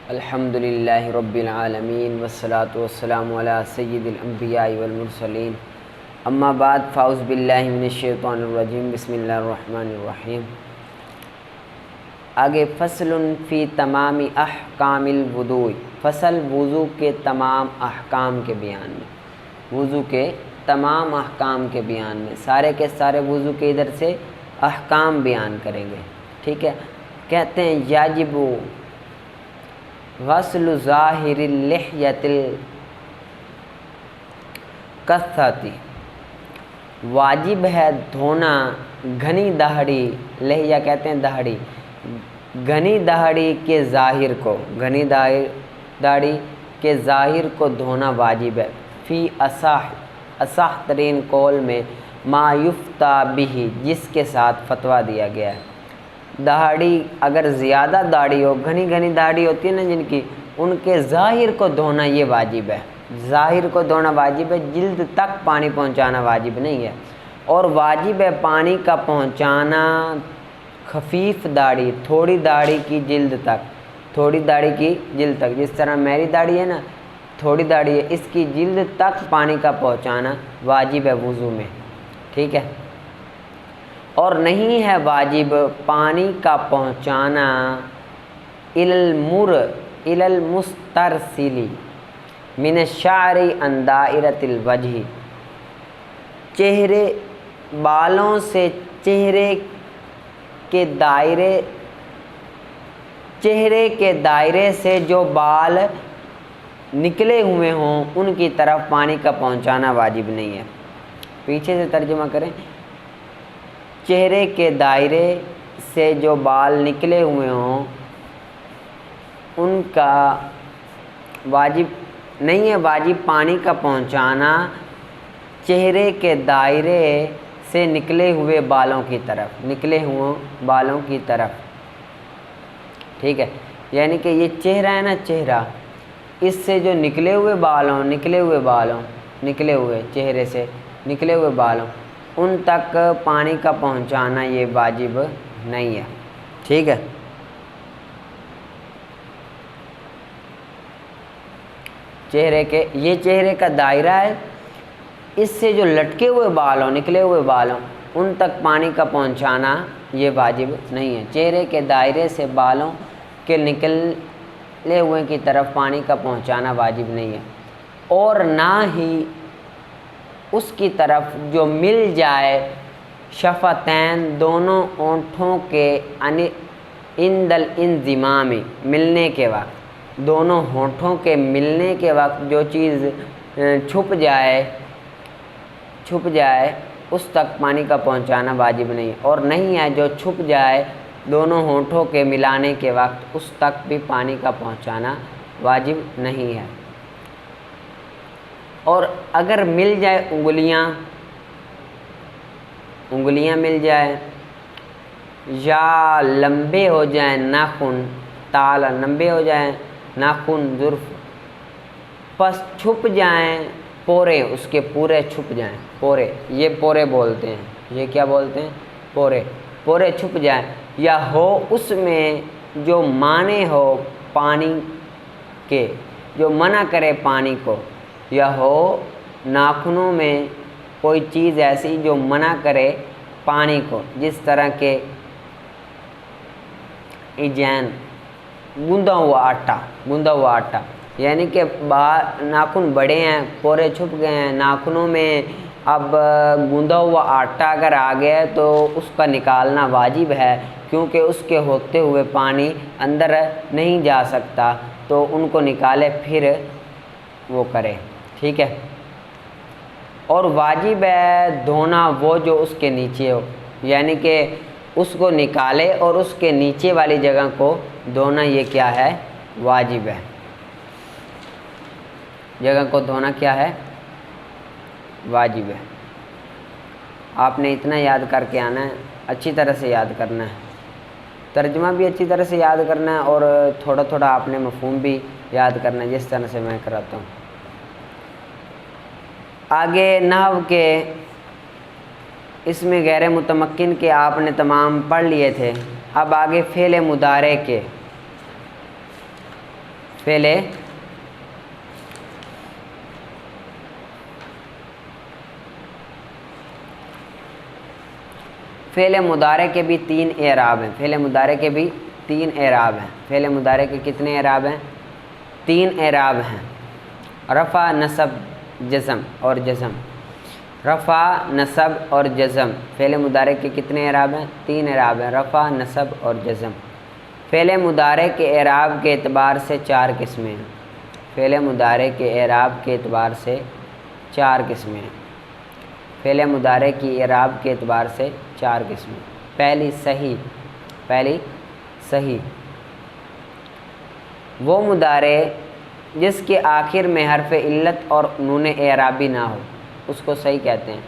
الحمدللہ رب العالمین والصلاة والسلام علی سید الانبیاء والمرسلین اما بعد فاعوذ باللہ من الشیطان الرجیم بسم اللہ الرحمن الرحیم۔ آگے فصل فی تمام احکام الوضوء، فصل وضو کے تمام احکام کے بیان میں، وضو کے تمام احکام کے بیان میں، سارے کے سارے وضو کے ادھر سے احکام بیان کریں گے، ٹھیک ہے۔ کہتے ہیں یاجب غسل ظاہر اللحیۃ الکثۃ، واجب ہے دھونا گھنی داڑھی، لحیہ کہتے ہیں داڑھی، گھنی داڑھی کے ظاہر کو، گھنی داڑھی کے ظاہر کو دھونا واجب ہے، فی اصح ترین قول میں ما یفتیٰ بہ، جس کے ساتھ فتویٰ دیا گیا ہے۔ داڑھی اگر زیادہ داڑھی ہو، گھنی داڑھی ہوتی ہے نا جن کی، ان کے ظاہر کو دھونا یہ واجب ہے، ظاہر کو دھونا واجب ہے، جلد تک پانی پہنچانا واجب نہیں ہے۔ اور واجب ہے پانی کا پہنچانا خفیف داڑھی، تھوڑی داڑھی کی جلد تک، تھوڑی داڑھی کی جلد تک، جس طرح میری داڑھی ہے نا تھوڑی داڑھی ہے، اس کی جلد تک پانی کا پہنچانا واجب ہے وضو میں، ٹھیک ہے۔ اور نہیں ہے واجب پانی کا پہنچانا الی المسترسل من الشعر عن دائرۃ الوجہ، چہرے بالوں سے چہرے کے دائرے سے جو بال نکلے ہوئے ہوں ان کی طرف پانی کا پہنچانا واجب نہیں ہے۔ پیچھے سے ترجمہ کریں، چہرے کے دائرے سے جو بال نکلے ہوئے ہوں ان کا واجب نہیں ہے، واجب پانی کا پہنچانا چہرے کے دائرے سے نکلے ہوئے بالوں کی طرف، نکلے ہوئے بالوں کی طرف، ٹھیک ہے۔ یعنی کہ یہ چہرہ ہے نا، چہرہ، اس سے جو نکلے ہوئے چہرے سے نکلے ہوئے بالوں ان تک پانی کا پہنچانا یہ واجب نہیں ہے، ٹھیک ہے۔ یہ چہرے کا دائرہ ہے، اس سے جو لٹکے ہوئے بال ہوں، نکلے ہوئے بال ہوں ان تک پانی کا پہنچانا یہ واجب نہیں ہے۔ چہرے کے دائرے سے بالوں کے نکلے ہوئے کی طرف پانی کا پہنچانا واجب نہیں ہے، اور نہ ہی اس کی طرف جو مل جائے شفتین، دونوں ہونٹوں کے عند الانضمام، ملنے کے وقت، دونوں ہونٹوں کے ملنے کے وقت جو چیز چھپ جائے اس تک پانی کا پہنچانا واجب نہیں، اور نہیں ہے جو چھپ جائے دونوں ہونٹوں کے ملانے کے وقت اس تک بھی پانی کا پہنچانا واجب نہیں ہے۔ اور اگر مل جائے انگلیاں مل جائے، یا لمبے ہو جائیں ناخن، تالا لمبے ہو جائیں ناخن ظرف، پس چھپ جائیں پورے، اس کے پورے چھپ جائیں، پورے، یہ پورے بولتے ہیں، یہ کیا بولتے ہیں؟ پورے چھپ جائیں، یا ہو اس میں جو مانے ہو پانی کے، جو منع کرے پانی کو، یا ہو ناخنوں میں کوئی چیز ایسی جو منع کرے پانی کو، جس طرح کے ایجین، گوندا ہوا آٹا، یعنی کہ ناخن بڑے ہیں، پورے چھپ گئے ہیں ناخنوں میں، اب گوندا ہوا آٹا اگر آ گیا ہے تو اس کا نکالنا واجب ہے، کیونکہ اس کے ہوتے ہوئے پانی اندر نہیں جا سکتا، تو ان کو نکالے پھر وہ کرے، ٹھیک ہے۔ اور واجب ہے دھونا وہ جو اس کے نیچے ہو، یعنی کہ اس کو نکالے اور اس کے نیچے والی جگہ کو دھونا، یہ کیا ہے؟ واجب ہے۔ جگہ کو دھونا کیا ہے؟ واجب ہے۔ آپ نے اتنا یاد کر کے آنا ہے، اچھی طرح سے یاد کرنا ہے، ترجمہ بھی اچھی طرح سے یاد کرنا ہے، اور تھوڑا تھوڑا آپ نے مفہوم بھی یاد کرنا ہے، جس طرح سے میں کراتا ہوں۔ آگے نحو کے، اس میں غیر متمکن کے آپ نے تمام پڑھ لیے تھے، اب آگے فعل مضارع کے، فعل مضارع کے بھی 3 اعراب ہیں، فعل مضارع کے بھی 3 اعراب ہیں، فعل مضارع کے کتنے اعراب ہیں؟ 3 اعراب ہیں، رفع، نصب، جزم اور جزم۔ رفع، نصب اور جزم، فعل مضارع کے کتنے اعراب ہیں؟ 3 اعراب ہیں، رفع، نصب اور جزم۔ فعل مضارع کے اعراب کے اعتبار سے 4 قسمیں ہیں، فعل مضارع کے اعراب کے اعتبار سے 4 قسمیں ہیں، فعل مضارع کی اعراب کے اعتبار سے 4 قسمیں۔ پہلی صحیح، وہ مضارع جس کے آخر میں حرف علت اور نون اعرابی نہ ہو، اس کو صحیح کہتے ہیں۔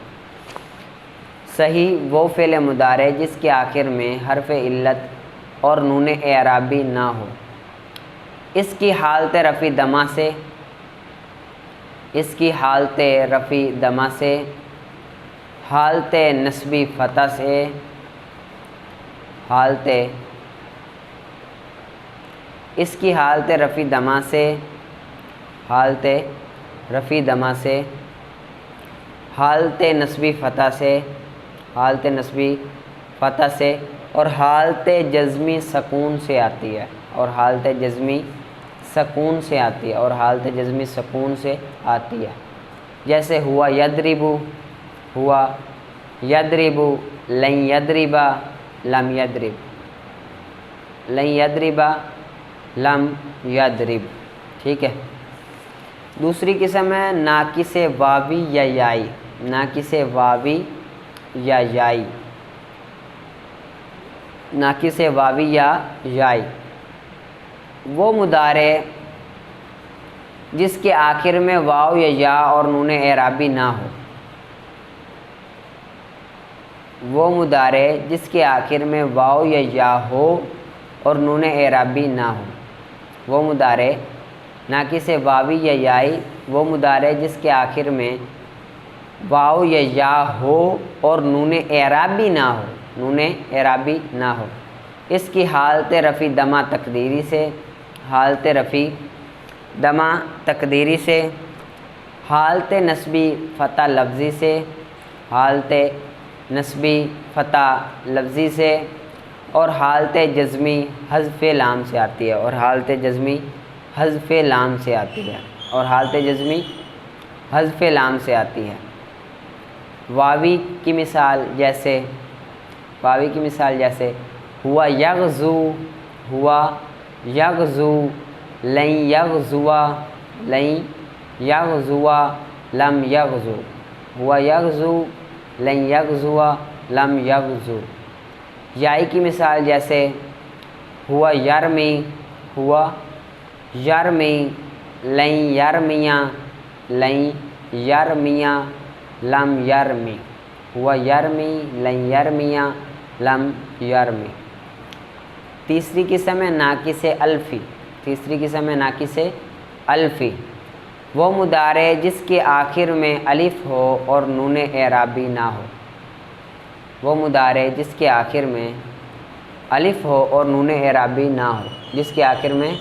صحیح وہ فعل مضارع جس کے آخر میں حرف علت اور نون اعرابی نہ ہو، اس کی حالت رفع دمہ سے، اس کی حالت رفع دمہ سے، حالت نصبی فتح سے، اس کی حالت رفع دمہ سے، حالت رفع دمہ سے، حالت نصبی فتح سے، حالت نصبی فتح سے، اور حالت جزمی سکون سے آتی ہے، اور حالت جزمی سکون سے آتی ہے، اور حالت جزمی سکون سے آتی ہے۔ جیسے ہوا یضربو، ہوا یضربو، لن یضربا، لم یضرب، لن یضربا، لم یضرب، ٹھیک ہے۔ دوسری قسم ہے ناقص واوی یا یائی، ناقص واوی یا یائی، ناقص واوی یا یائی، وہ مضارع جس کے آخر میں واو یا یا اور نون اعرابی نہ ہو، وہ مضارع جس کے آخر میں واو یا یا ہو اور نون اعرابی نہ ہو، وہ مضارع ناقص واوی یا یائی، وہ مضارع جس کے آخر میں واو یا یا ہو اور نون اعرابی نہ ہو، نون اعرابی نہ ہو، اس کی حالت رفع دمہ تقدیری سے، حالت رفع دمہ تقدیری سے، حالت نصبی فتح لفظی سے، حالت نصبی فتح لفظی سے، اور حالت جزمی حذف لام سے آتی ہے، اور حالت جزمی حذف لام سے آتی ہے، اور حالت جزمی حذف لام سے آتی ہے۔ واوی کی مثال جیسے، واوی کی مثال جیسے ہوا یغزو، ہوا یغزو، لن یغزوا، لن یغزوا، لم یغزو، ہوا یغزو، لن یغزوا، لم یغزو۔ یائی کی مثال جیسے ہوا یرمی، ہوا یرمی، لن یرمیا، لن یرمیا، لم یرمی، ہوا یرمی، لن یرمیا، لم یرمی۔ تیسری قسم ہے ناقص الفی، تیسری قسم ہے ناقص الفی، وہ مضارع جس کے آخر میں الف ہو اور نون اعرابی نہ ہو، وہ مضارع جس کے آخر میں الف ہو اور نون اعرابی نہ ہو، جس کے آخر میں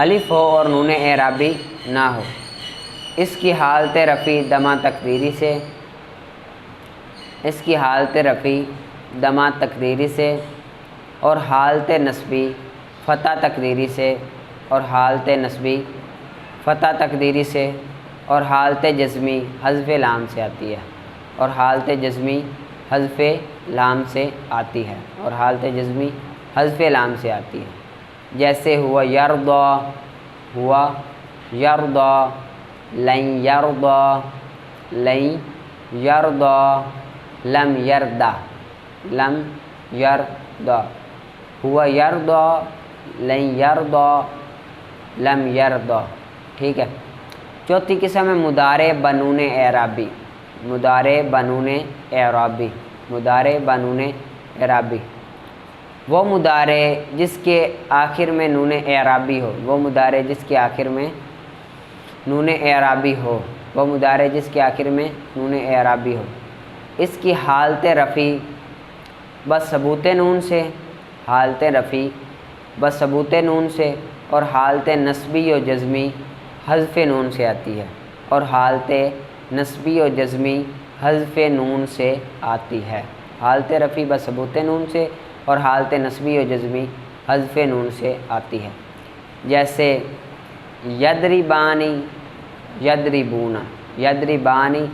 الف ہو اور نون اعرابی نہ ہو، اس کی حالت رفع دمہ تقدیری سے، اس کی حالت رفع دمہ تقدیری سے، اور حالت نصبی فتح تقدیری سے، اور حالت نصبی فتح تقدیری سے، اور حالت جزمی حذف لام سے آتی ہے، اور حالت جزمی حذف لام سے آتی ہے، اور حالت جزمی حذف لام سے آتی ہے۔ جیسے ہوا یرضا، ہوا یرضا، لن یرضا، لن یرضا، لم یرضا، لم یرضا، ہوا یرضا، لن یرضا، لم یرضا، ٹھیک ہے۔ چوتھی قسم ہے مضارع بنون اعرابی، مضارع بنون اعرابی، مضارع بنون اعرابی، وہ مضارع جس کے آخر میں نون اعرابی ہو، وہ مضارع جس کے آخر میں نون اعرابی ہو، وہ مضارع جس کے آخر میں نون اعرابی ہو، اس کی حالت رفع بس ثبوت نون سے، حالت رفع بثبوت نون سے، اور حالت نصبی و جزمی حذف نون سے آتی ہے، اور حالت نصبی و جزمی حذف نون سے آتی ہے۔ حالت رفع بثبوت نون سے اور حالت نصبی و جزمی حذف نون سے آتی ہے، جیسے یضربانی یضربون، یضربانی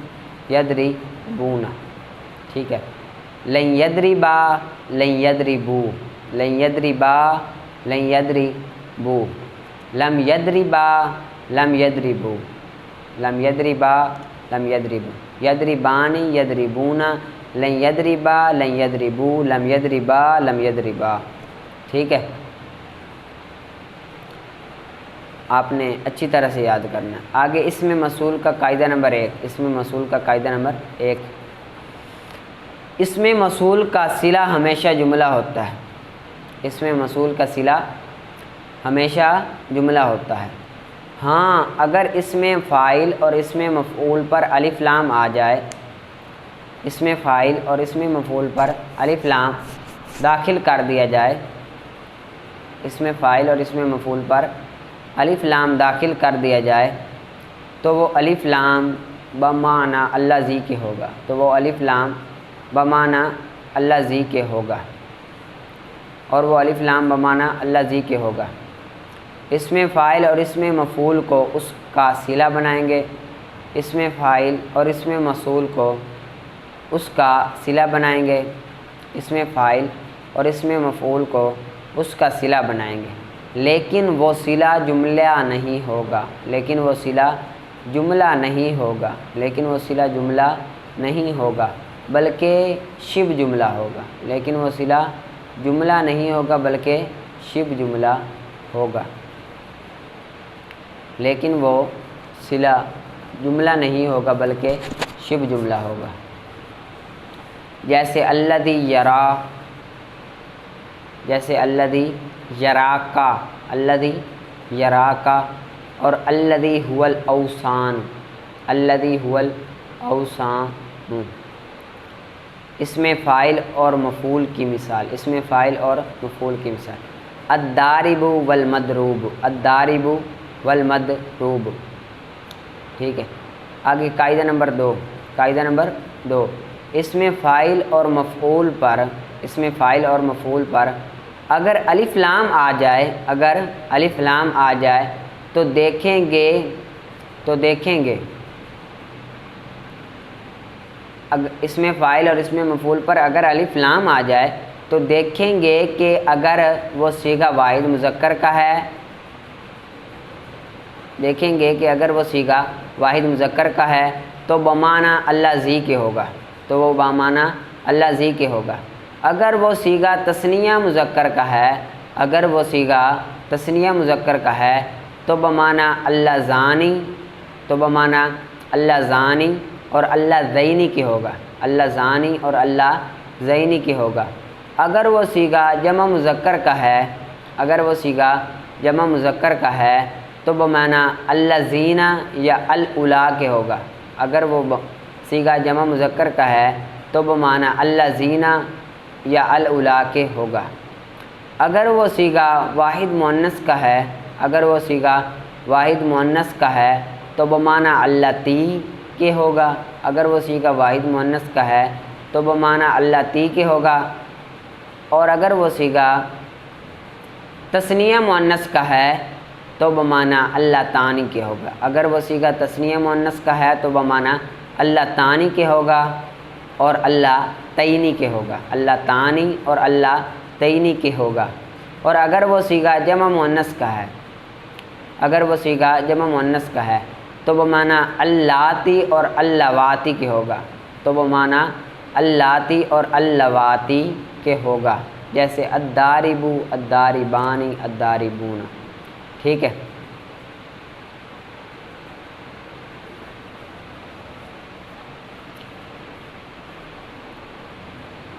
یضربون، ٹھیک ہے۔ لن یضربا لن یضربو، لن یضربا لن یضربو، لم یضربا لم یضربو، لم یضربا لم یضربو، یضربانی یضربون، لن یضربا لن یضربو، لم یضربا لم یضربا، ٹھیک ہے۔ آپ نے اچھی طرح سے یاد کرنا ہے۔ آگے اسم موصول کا قاعدہ نمبر 1، اسم موصول کا قاعدہ نمبر 1، اسم موصول کا صلہ ہمیشہ جملہ ہوتا ہے، اسم موصول کا صلہ ہمیشہ جملہ ہوتا ہے۔ ہاں اگر اس میں فاعل اور اس میں مفعول پر الف لام آ جائے، اس میں فاعل اور اس میں مفعول پر الف لام داخل کر دیا جائے، اس میں فاعل اور اس میں مفعول پر الف لام داخل کر دیا جائے تو وہ الف لام بمعنی اللہ زی کے ہوگا، تو وہ الف لام بمعنی اللہ زی کے ہوگا، اور وہ الف لام بمعنی اللہ زی کے ہوگا۔ اس میں فاعل اور اس میں مفعول کو اس کا صلہ بنائیں گے، اس میں فاعل اور اس میں موصول کو اس کا صلہ بنائیں گے، اس میں فاعل اور اس میں مفعول کو اس کا صلہ بنائیں گے، لیکن وہ صلہ جملہ نہیں ہوگا، لیکن وہ صلہ جملہ نہیں ہوگا، لیکن وہ صلہ جملہ نہیں ہوگا بلکہ شبہ جملہ ہوگا، لیکن وہ صلہ جملہ نہیں ہوگا بلکہ شبہ جملہ ہوگا، لیکن وہ صلہ جملہ نہیں ہوگا بلکہ شبہ جملہ ہوگا۔ جیسے الذی یرا، جیسے الذی یراکا، الذی یراکا، اور الذی هو الاوثان، الذی هو الاوثان، اس میں فاعل اور مفعول کی مثال، اس میں فاعل اور مفعول کی مثال، الضارب والمضروب، الضارب والمضروب، ٹھیک ہے۔ آگے قاعدہ نمبر 2، قاعدہ نمبر 2، اس میں فاعل اور مفعول پر، اس میں فاعل اور مفعول پر اگر الف لام آ جائے، اگر الف لام آ جائے تو دیکھیں گے، تو دیکھیں گے اس میں فاعل اور اس میں مفعول پر اگر الف لام آ جائے تو دیکھیں گے کہ اگر وہ صیغہ واحد مذکر کا ہے، دیکھیں گے کہ اگر وہ صیغہ واحد مذکر کا ہے تو بمعنی اللہ زی کے ہوگا، تو وہ بمعنی اللہ زی کے ہوگا۔ اگر وہ صیغہ تثنیہ مذکر کا ہے، اگر وہ صیغہ تثنیہ مذکر کا ہے تو بمعنی اللہ زانی، تو بمعنی اللہ زانی اور اللہ زینی کے ہوگا، اللہ زانی اور اللہ زینی کے ہوگا۔ اگر وہ صیغہ جمع مذکر کا ہے، اگر وہ صیغہ جمع مذکر کا ہے تو بمعنی اللہ زینہ یا الاولا کے ہوگا، اگر وہ صیغہ جمع مذکر کا ہے تو بمعنی اللہ زینہ یا الاولا کے ہوگا۔ اگر وہ صیغہ واحد مؤنث کا ہے، اگر وہ صیغہ واحد مؤنث کا ہے تو بمعنی اللہ تی کے ہوگا، اگر وہ صیغہ واحد مؤنث کا ہے تو بمعنی اللہ تی کے ہوگا۔ اور اگر وہ صیغہ تثنیہ مؤنث کا ہے تو بمعنی اللہ تانی کے ہوگا، اگر وہ صیغہ تثنیہ مؤنث کا ہے تو بمعنی اللہ تانی کے ہوگا اور اللہ تینی کے ہوگا، اللہ تانی اور اللہ تینی کے ہوگا۔ اور اگر وہ صیغہ جمع مؤنث کا ہے، اگر وہ صیغہ جمع مؤنث کا ہے تو بمعنی اللاتی اور اللواتی کے ہوگا، تو بمعنی اللاتی اور اللواتی کے ہوگا، جیسے الضارب، الضاربانی، الضاربون، ٹھیک ہے۔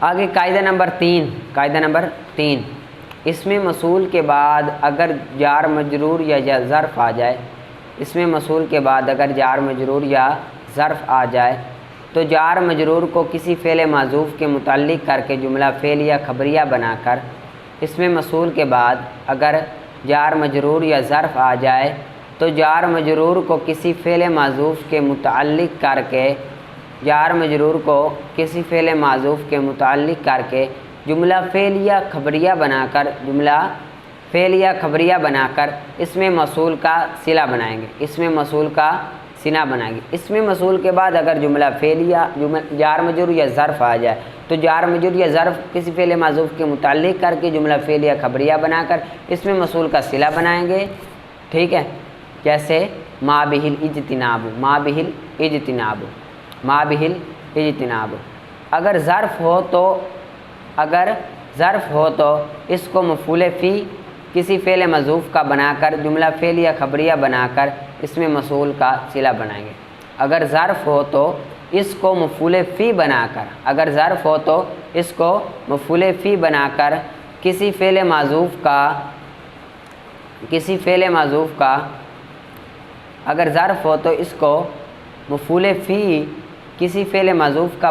آگے قاعدہ نمبر 3، قاعدہ نمبر 3، اس میں موصول کے بعد اگر جار مجرور یا ظرف آ جائے، اس میں موصول کے بعد اگر جار مجرور یا ظرف آ جائے تو جار مجرور کو کسی فعل معذوف کے متعلق کر کے جملہ فعلیہ خبریہ بنا کر اس میں مصول کے بعد اگر جار مجرور یا ظرف آ جائے تو جار مجرور کو کسی فعل معذوف کے متعلق کر کے جار مجرور کو کسی فعل معذوف کے متعلق کر کے جملہ فعلیہ خبریہ بنا کر اس میں مصول کا صلہ بنائیں گے اس میں مصول کے بعد اگر جملہ فعلیہ جار مجرور یا ظرف آ جائے تو جار مجرور یا ظرف کسی فعل معذوف کے متعلق کر کے جملہ فعلیہ خبریہ بنا کر اس میں مصول کا صلہ بنائیں گے، ٹھیک ہے، جیسے ما بہل اجتناب اگر ظرف ہو تو اس کو مفعول فی کسی فعل معذوف کا بنا کر جملہ فعلیہ خبریہ بنا کر اس میں مصول کا صلہ بنائیں گے۔ اگر ظرف ہو تو اس کو مفعول فی بنا کر کسی فعل معذوف کا اگر ظرف ہو تو اس کو مفعول فی کسی فعل معذوف کا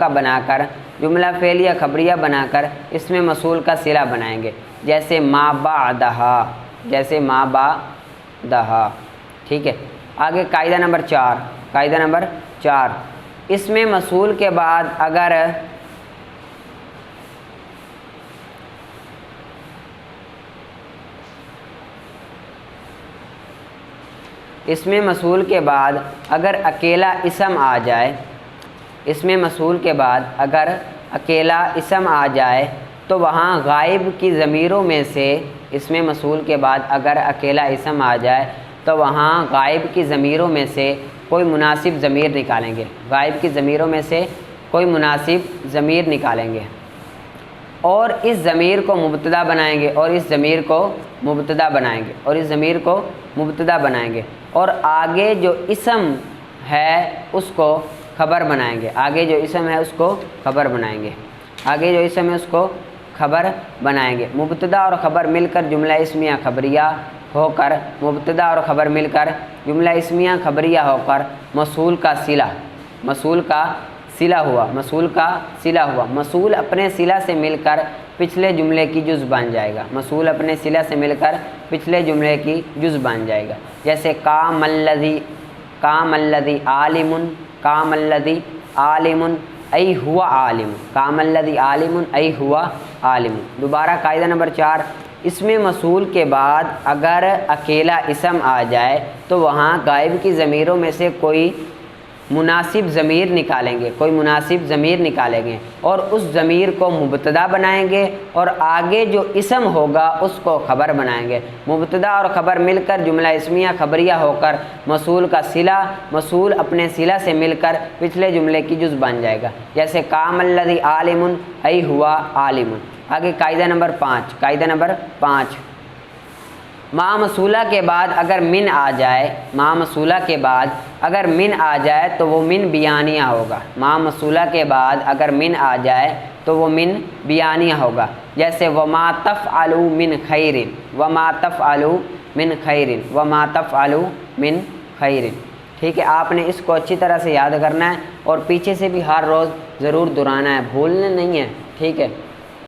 بنا کر جملہ فعلیہ خبریہ بنا کر اس میں مصول کا صلہ بنائیں گے، جیسے ما بعدہا، ٹھیک ہے۔ آگے قاعدہ نمبر 4 اس میں مصول کے بعد اگر اکیلا اسم آ جائے تو وہاں غائب کی ضمیروں میں سے کوئی مناسب ضمیر نکالیں گے اور اس ضمیر کو مبتدا بنائیں گے اور آگے جو اسم ہے اس کو خبر بنائیں گے مبتدا اور خبر مل کر جملہ اسمیہ خبریہ ہو کر مصول کا صلہ ہوا مصول اپنے صلہ سے مل کر پچھلے جملے کی جز بن جائے گا، جیسے قام الذی عالم ای ہوا عالم۔ دوبارہ قاعدہ نمبر 4 اس میں مصول کے بعد اگر اکیلا اسم آ جائے تو وہاں غائب کی ضمیروں میں سے کوئی مناسب ضمیر نکالیں گے اور اس ضمیر کو مبتدا بنائیں گے اور آگے جو اسم ہوگا اس کو خبر بنائیں گے۔ مبتدا اور خبر مل کر جملہ اسمیہ خبریہ ہو کر مصول اپنے صلہ سے مل کر پچھلے جملے کی جز بن جائے گا، جیسے قام الذی عالم ای ہوا عالم۔ آگے قاعدہ نمبر 5 ما مصولہ کے بعد اگر من آ جائے تو وہ من بیانیہ ہوگا، جیسے وما تفعلوا من خیر، ٹھیک ہے۔ آپ نے اس کو اچھی طرح سے یاد کرنا ہے اور پیچھے سے بھی ہر روز ضرور دہرانا ہے، بھولنا نہیں ہے، ٹھیک ہے۔